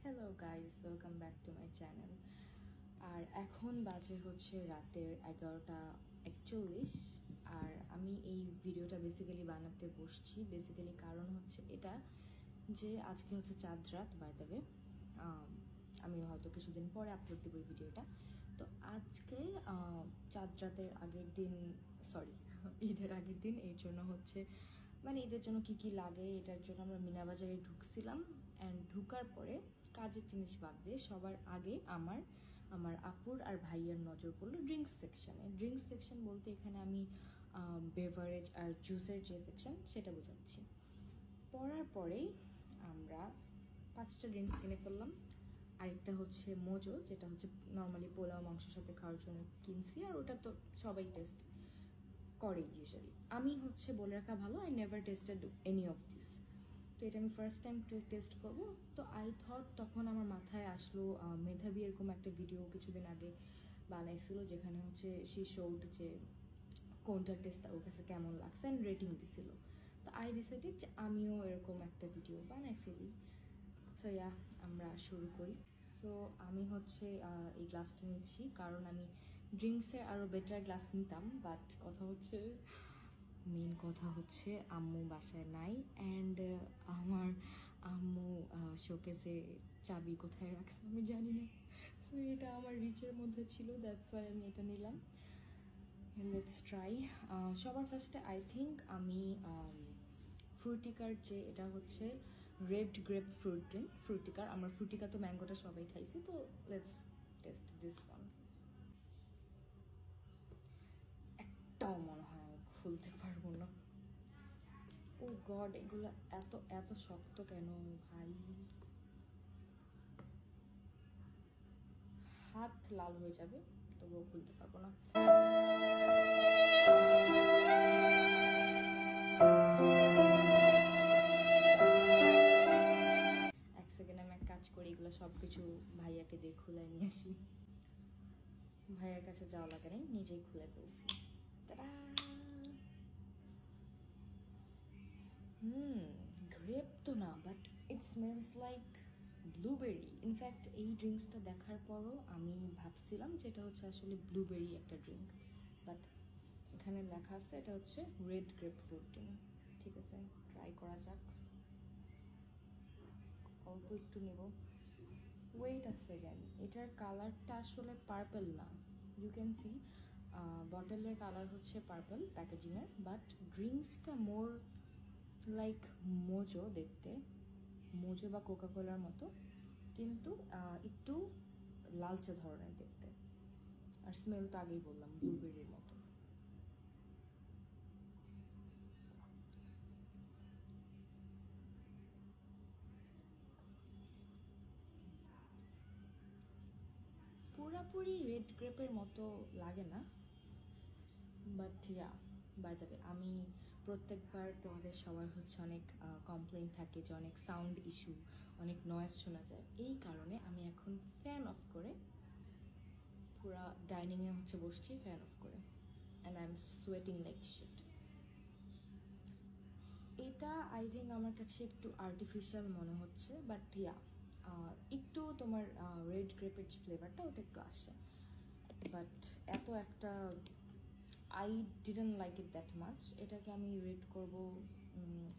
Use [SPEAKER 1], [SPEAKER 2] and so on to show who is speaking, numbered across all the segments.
[SPEAKER 1] Hello guys, welcome back to my channel. আর এখন বাজে হচ্ছে রাতের 11:41। আর আমি এই ভিডিওটা বেসিক্যালি বানাতে বসছি কারণ হচ্ছে এটা যে আজকে হচ্ছে চাঁদ রাত। বাই দ্য ওয়ে, আমি হয়তো কিছুদিন পরে আপলোড দেবো এই ভিডিওটা। তো আজকে চাঁদ রাতের আগের দিন, সরি ঈদের আগের দিন। এর জন্য হচ্ছে মানে ঈদের জন্য কি কি লাগে এটার জন্য আমরা মিনা বাজারে ঢুকছিলাম। অ্যান্ড ঢুকার পরে কাজের জিনিস বাদ দিয়ে সবার আগে আমার আপুর আর ভাইয়ার নজর পড়লো ড্রিঙ্কস সেকশানে। ড্রিঙ্কস সেকশন বলতে এখানে আমি বেভারেজ আর জুসের যে সেকশন সেটা বোঝাচ্ছি। পড়ার পরেই আমরা 5টা ড্রিঙ্কস কিনে ফেললাম। আরেকটা হচ্ছে মোজো, যেটা হচ্ছে নর্মালি পোলাও মাংসের সাথে খাওয়ার জন্য কিনছি। আর ওটা তো সবাই টেস্ট করে ইউজুয়ালি। আমি হচ্ছে বলে রাখা ভালো, I never tested any of this. তো এটা আমি ফার্স্ট টাইম টেস্ট করবো। তো আই থট, তখন আমার মাথায় আসলো মেধাবী এরকম একটা ভিডিও কিছুদিন আগে বানাইছিল, যেখানে হচ্ছে সে শোড যে কোনটা টেস্ট ওর কাছে কেমন লাগছে অ্যান্ড রেটিং দিছিল। তো আই ডিসাইডেড যে আমিও এরকম একটা ভিডিও বানাই ফেলি। সো ইয়া, আমরা শুরু করি। সো আমি হচ্ছে এই গ্লাসটা নিচ্ছি কারণ আমি ড্রিঙ্কসের আরও বেটার গ্লাস নিতাম, বাট মেন কথা হচ্ছে আম্মু বাসায় নাই। অ্যান্ড আমার আম্মু শোকেসে চাবি কোথায় রাখছে আমি জানি না। সো এটা আমার রিচের মধ্যে ছিল, দ্যাটস ওয়াই আমি এটা নিলাম। Let's try. সবার ফার্স্টে আই থিঙ্ক আমি ফ্রুটিকার যে এটা হচ্ছে রেড গ্রেপ ফ্রুট ড্রিঙ্ক, ফ্রুটিকার। আমার ফ্রুটিকা তো ম্যাঙ্গোটা সবাই খাইছি, তো লেটস টেস্ট দিস ওয়ান। একটাও মনে হয় আমি খুলতে পারবো না। ও গড, এগুলো এত এত শক্ত কেন ভাই? হাত লাল হয়ে যাবে, তবুও খুলতে পারবো না। এক সেকেন্ড আমি এক কাজ করি, এগুলো সব কিছু ভাইয়াকে দিয়ে খুলে নিয়ে আসি। ভাইয়ার কাছে যাওয়া লাগে নেই, নিজেই খুলে ফেলছি। গ্রেপ তো না, but it smells like blueberry. In fact এই ড্রিঙ্কসটা দেখার পরও আমি ভাবছিলাম যে এটা হচ্ছে আসলে ব্লুবেরি একটা ড্রিঙ্ক, বাট এখানে লেখা আছে এটা হচ্ছে রেড গ্রেপ ফ্রুট ড্রিঙ্ক। ঠিক আছে, ট্রাই করা যাক। অল্প একটু নেব। ওয়েট আ সেকেন্ড, এটার কালারটা আসলে পার্পল না। ইউ ক্যান সি বটলের কালার হচ্ছে পার্পল প্যাকেজিংয়ের, বাট ড্রিঙ্কসটা মোর লাইক মোজো দেখতে, মোজো বা কোকা কোলার মতো, কিন্তু একটু লালচে ধরনের দেখতে। আর স্মেল তো আগেই বললাম ব্লুবেরির মতো। পুরাপুরি রেড গ্রেপের মতো লাগে না, but yeah. By the way, আমি প্রত্যেকবার তোমাদের সবার হচ্ছে অনেক কমপ্লেন থাকে যে অনেক সাউন্ড ইস্যু, অনেক নয়েজ শোনা যায়। এই কারণে আমি এখন ফ্যান অফ করে পুরা ডাইনিংয়ে হচ্ছে বসছি ফ্যান অফ করে, and I am sweating like shit. এটা আই থিঙ্ক আমার কাছে একটু আর্টিফিশিয়াল মনে হচ্ছে, বাট ইয়া, একটু তোমার রেড গ্রেপের যে ফ্লেভারটা ওটা একটু আসে, বাট এত একটা I didn't like it that much. এটাকে আমি রেট করব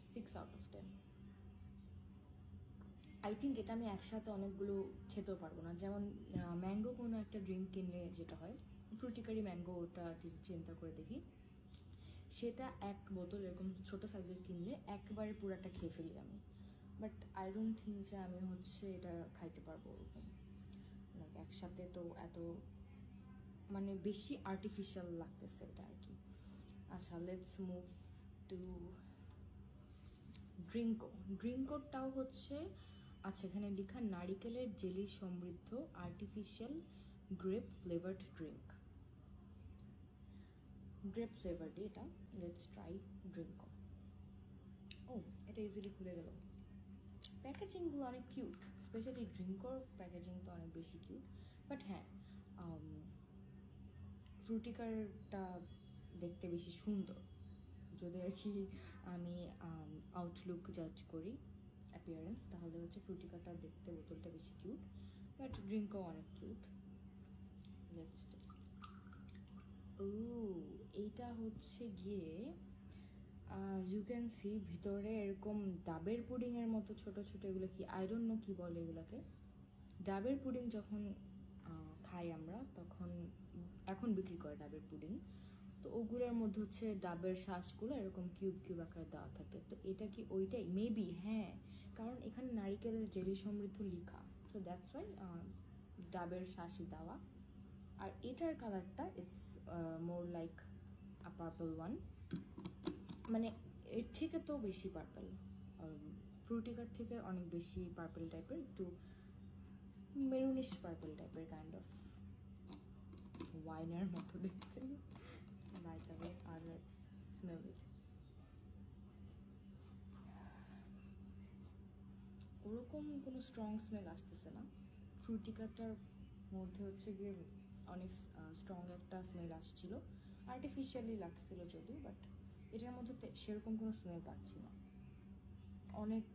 [SPEAKER 1] 6/10। আই থিঙ্ক এটা আমি একসাথে অনেকগুলো খেতেও পারবো না। যেমন ম্যাঙ্গো কোনো একটা ড্রিঙ্ক কিনলে যেটা হয়, ফ্রুটিকারি ম্যাঙ্গো, ওটা চিন্তা করে দেখি, সেটা এক বোতল এরকম ছোটো সাইজের কিনলে একবারে পুরাটা খেয়ে ফেলি আমি। বাট আই ডোন্ট থিঙ্ক যে আমি হচ্ছে এটা খাইতে পারবো ওরকম, লাইক একসাথে। তো এত মানে বেশি আর্টিফিশিয়াল লাগতেছে এটা আর কি। আচ্ছা, লেটস মুভ টু ড্রিঙ্কো। ড্রিঙ্কোটাও হচ্ছে, আচ্ছা এখানে লেখা নারিকেলের জেলি সমৃদ্ধ artificial grape flavoured drink. Grape ফ্লেভারটি এটা। Let's try ড্রিঙ্কো। ও, এটা ইজিলি খুলে গেল। প্যাকেজিংগুলো অনেক কিউট, স্পেশালি ড্রিঙ্কোর প্যাকেজিং তো অনেক বেশি কিউট। বাট হ্যাঁ, ফ্রুটিকারটা দেখতে বেশি সুন্দর, যদি আর কি আমি আউটলুক জাজ করি। অ্যাপিয়ারেন্স, তাহলে হচ্ছে ফ্রুটিকাটা দেখতে বোতলটা বেশি কিউট, বাট ড্রিঙ্কও অনেক কিউট। লেটস ও, এইটা হচ্ছে গিয়ে ইউ ক্যান সি ভিতরে এরকম ডাবের পুডিংয়ের মতো ছোট ছোট, এগুলো কি আই ডোন্ট নো কি বলে এগুলোকে। ডাবের পুডিং যখন খাই আমরা তখন, এখন বিক্রি করে ডাবের পুডিং, তো ওগুলোর মধ্যে হচ্ছে ডাবের শ্বাসগুলো এরকম কিউব কিউব আকারে দেওয়া থাকে। তো এটা কি ওইটাই মেবি? হ্যাঁ, কারণ এখানে নারিকেল জেলি সমৃদ্ধ লেখা, সো দ্যাটস ওয়াই ডাবের শ্বাসই দেওয়া। আর এটার কালারটা it's more like a purple one, মানে এর থেকে তো বেশি পার্পল, ফ্রুটিকার থেকে অনেক বেশি পার্পল টাইপের, একটু মেরুনিশ পার্পল টাইপের, কাইন্ড অফ ওয়াইনের মতো দেখতে। বাই দ্য ওয়ে, আর লেটস স্মেল ইট। ওরকম কোনো স্ট্রং স্মেল আসতেছে না, ফ্রুটিকাটার মধ্যে হচ্ছে গিয়ে অনেক স্ট্রং একটা স্মেল আসছিল, আর্টিফিশিয়ালি লাগছিল যদিও, বাট এটার মধ্যে সেরকম কোনো স্মেল পাচ্ছি না। অনেক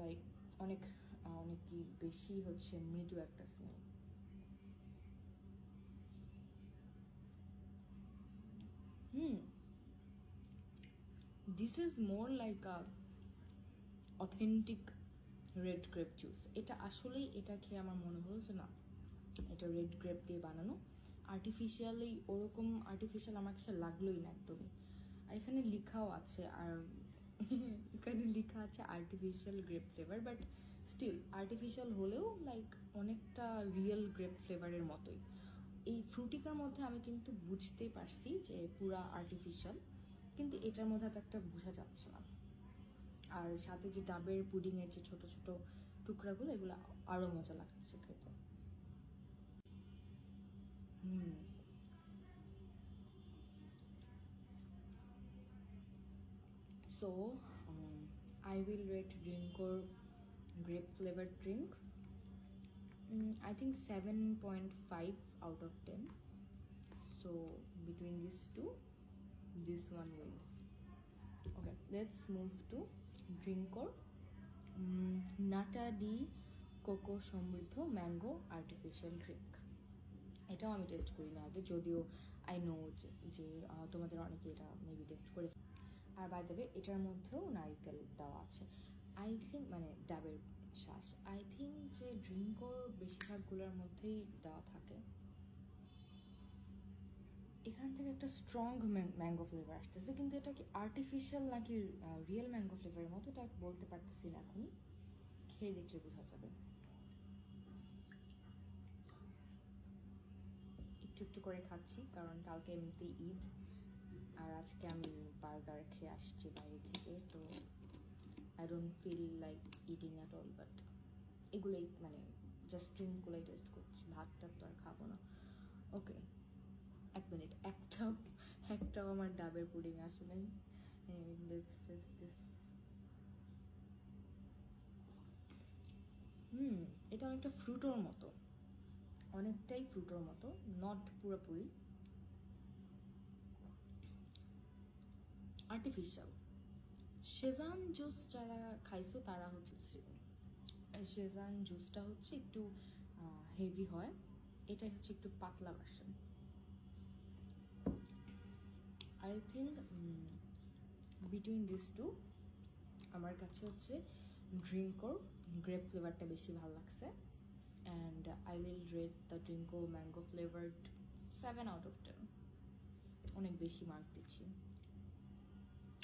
[SPEAKER 1] লাইক অনেক অনেক কি বেশি হচ্ছে মৃদু একটা smell. This is more like a authentic red grape juice. এটা আসলেই, এটা খেয়ে আমার মনে হলো যে না, এটা রেড গ্রেপ দিয়ে বানানো, আর্টিফিশিয়ালি ওরকম আর্টিফিশিয়াল আমার কাছে লাগলোই না একদমই। আর এখানে লেখাও আছে, আর এখানে লেখা আছে artificial grape flavour, but still artificial হলেও লাইক অনেকটা রিয়েল গ্রেপ ফ্লেভারের মতোই। এই ফ্রুটিকার মধ্যে আমি কিন্তু বুঝতেই পারছি যে পুরা আর্টিফিশিয়াল, কিন্তু এটার মধ্যে তো একটা বোঝা যাচ্ছে না। আর সাথে যে ডাবের পুডিংয়ের যে ছোট ছোট টুকরাগুলো, এগুলো আরও মজা লাগছে খেতে। So I will rate Drinkor grape flavored drink, I think 7.5 out of 10. So between these two, this one wins. Okay, let's move to Drinkor Nata di Coco সমৃদ্ধ ম্যাঙ্গো আর্টিফিশিয়াল ড্রিঙ্ক। এটাও আমি টেস্ট করি না আগে, যদিও I know যে তোমাদের অনেকে এটা মেবি টেস্ট করে। আর বাই দ্য ওয়ে, এটার মধ্যেও নারিকেল দেওয়া আছে, আই থিঙ্ক, মানে ডাবের শ্বাস। আই থিঙ্ক যে ড্রিঙ্কর বেশিরভাগগুলোর মধ্যেই দেওয়া থাকে। এখান থেকে একটা স্ট্রং ম্যাঙ্গো ফ্লেভার আসতেছে, কিন্তু এটা কি আর্টিফিশিয়াল নাকি রিয়েল ম্যাঙ্গো ফ্লেভারের মতো এটা বলতে পারতেছি না এখনই, খেয়ে দেখলে বোঝা যাবে। একটু একটু করে খাচ্ছি, কারণ কালকে এমনিতেই ঈদ, আর আজকে আমি বার্গার খেয়ে আসছি বাইরে থেকে, তো I don't feel like eating at all, but এগুলোই মানে জাস্ট ড্রিঙ্কগুলোই টেস্ট করছি, ভাতটা তো আর খাবো না। ওকে, এক মিনিট, একটাও আমার ডাবের পুডিং আসে নাই। এটা অনেকটা ফ্রুটোর মতো, অনেকটাই ফ্রুটোর মতো, নট পুরোপুরি আর্টিফিশিয়াল। শেজান জুস যারা খাইছো তারা হচ্ছে, শেজান জুসটা হচ্ছে একটু হেভি হয়, এটা হচ্ছে একটু পাতলা version. I think between this two আমার কাছে হচ্ছে ড্রিঙ্কর গ্রেপ ফ্লেভারটা বেশি ভালো লাগছে, and I will rate the ড্রিঙ্কর ম্যাঙ্গো ফ্লেভার্ড 7 out of 10, অনেক বেশি মার্ক দিচ্ছি।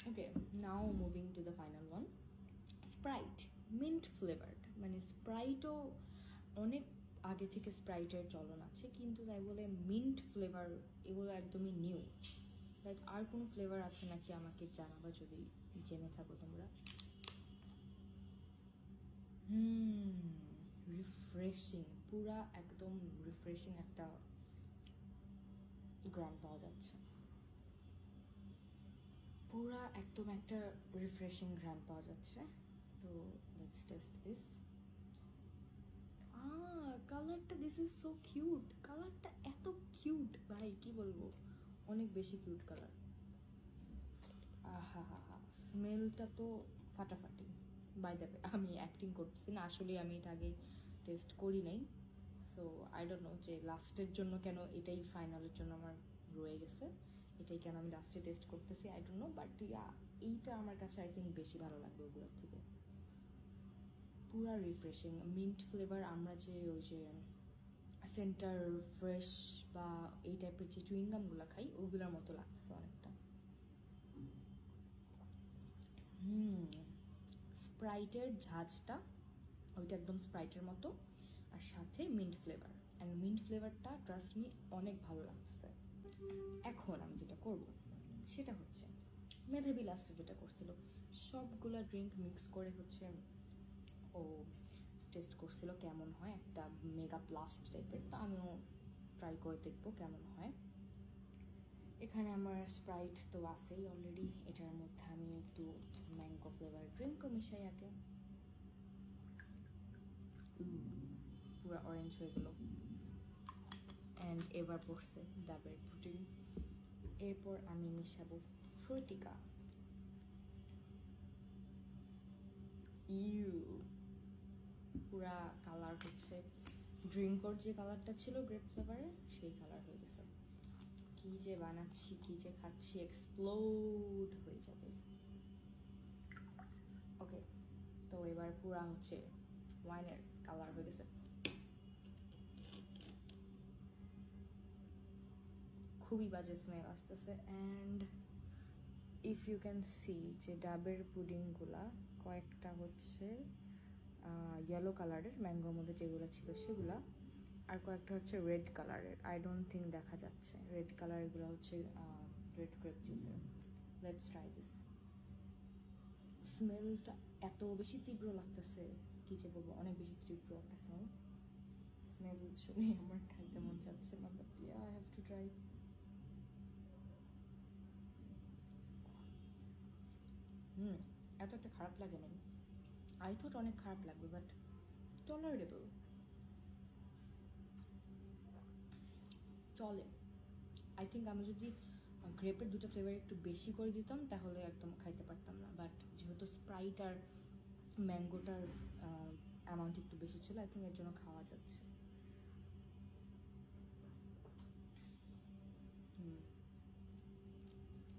[SPEAKER 1] Okay, now moving to the final one, Sprite mint flavoured. মানে স্প্রাইটও অনেক আগে থেকে স্প্রাইটের চলন আছে, কিন্তু তাই বলে মিন্ট ফ্লেভার এগুলো একদমই নিউ। লাইক আর কোনো ফ্লেভার আছে নাকি আমাকে জানাবা যদি জেনে থাকো তোমরা। রিফ্রেশিং, পুরা একদম রিফ্রেশিং একটা গ্রাম পাওয়া যাচ্ছে, পুরা একদম একটা রিফ্রেশিং গ্রাম পাওয়া যাচ্ছে। তো লেটস টেস্ট দিস। কালারটা, দিস ইজ সো কিউট, কালারটা এত কিউট ভাই, কি বলবো, অনেক বেশি কিউট কালার। আহা হা হা, স্মেলটা তো ফাটাফাটি। বাই দ্য আমি অ্যাক্টিং করতেছি না, আসলে আমি এটা আগে টেস্ট করি নাই। সো আই ডোন্ট নো যে লাস্টের জন্য কেন এটাই ফাইনালের জন্য আমার রয়ে গেছে, এটাই কেন আমি লাস্টে টেস্ট করতেছি I don't know. But yeah, এইটা আমার কাছে আই থিঙ্ক বেশি ভালো লাগবে ওগুলোর থেকে। পুরা রিফ্রেশিং মিন্ট ফ্লেভার। আমরা যে ওই যে সেন্টার ফ্রেশ বা এই টাইপের যে চুইংগামগুলো খাই ওগুলোর মতো লাগছে অনেকটা। স্প্রাইটের ঝাঁঝটা ওইটা একদম স্প্রাইটের মতো, আর সাথে মিন্ট ফ্লেভার। অ্যান্ড মিন্ট ফ্লেভারটা ট্রাস্ট মি অনেক ভালো লাগছে। এখন আমি যেটা করব সেটা হচ্ছে মেধাবী লাস্টে যেটা করছিল, সবগুলা ড্রিঙ্ক মিক্স করে হচ্ছে ও টেস্ট করছিল কেমন হয়, একটা মেগা প্লাস্ট টাইপের। তো আমিও ট্রাই করে দেখবো কেমন হয়। এখানে আমার স্প্রাইট তো আছেই অলরেডি, এটার মধ্যে আমি একটু ম্যাঙ্গো ফ্লেভার ড্রিঙ্কও মিশাই আগে। পুরো অরেঞ্জ হয়ে গেল। অ্যান্ড এবার পড়ছে ডাবের পুডিং। এরপর আমি মিশাবো ফ্রুটিকা। পুরা কালার হচ্ছে ড্রিঙ্কর যে কালারটা ছিল গ্রেপ ফ্লেভারের সেই কালার হয়ে গেছে। কি যে বানাচ্ছি, কি যে খাচ্ছি, এক্সপ্লোড হয়ে যাবে। ওকে, তো এবার পুরা হচ্ছে ওয়াইনের কালার হয়ে গেছে। খুবই বাজে স্মেল আসতেছে। And if you can see যে ডাবের পুডিংগুলা কয়েকটা হচ্ছে ইয়েলো কালারের, ম্যাঙ্গোর মধ্যে যেগুলো ছিল সেগুলা, আর কয়েকটা হচ্ছে রেড কালারের। আই ডোন্ট থিঙ্ক দেখা যাচ্ছে, রেড কালারগুলো হচ্ছে রেড গ্রেপ জুসের। Let's try this. স্মেলটা এত বেশি তীব্র লাগতেছে, কি যে বলবো, অনেক বেশি তীব্র একটা স্মেল। স্মেল শুনে আমার খাইতে মন চাচ্ছে না, but yeah I have to try. এত একটা খারাপ লাগে নাই। আই থট অনেক খারাপ লাগবে, বাট টলারেবল, চলে। আই থিঙ্ক আমি যদি গ্রেপের দুটো ফ্লেভার একটু বেশি করে দিতাম তাহলে একদম খাইতে পারতাম না, বাট যেহেতু স্প্রাইট আর ম্যাঙ্গোটার অ্যামাউন্ট একটু বেশি ছিল, আই থিঙ্ক এর জন্য খাওয়া যাচ্ছে।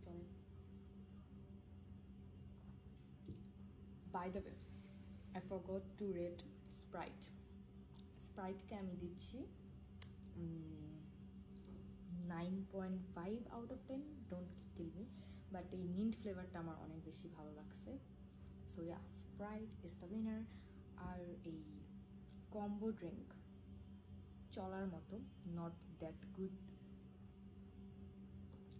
[SPEAKER 1] চলে। By the way, I forgot to rate Sprite. স্প্রাইটকে আমি দিচ্ছি 9.5 out of 10। Don't kill me, but এই মিন্ট ফ্লেভারটা আমার অনেক বেশি ভালো লাগছে। So yeah, Sprite is the winner. আর এই কম্বো ড্রিঙ্ক চলার মতো, not that good.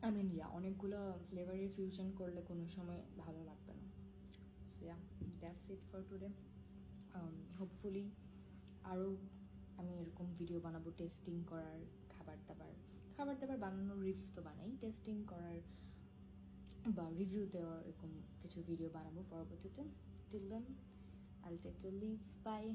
[SPEAKER 1] I mean yeah, অনেকগুলো ফ্লেভারের ফিউশন করলে কোনো সময় ভালো লাগবে না। So yeah, that's it for today. Hopefully আরও আমি এরকম ভিডিও বানাবো টেস্টিং করার, খাবার দাবার বানানোর রিলস তো বানাই, টেস্টিং করার বা রিভিউ দেওয়ার এরকম কিছু ভিডিও বানাবো পরবর্তীতে। টিল দেন আইল টেক ইউর লিভ, বাই।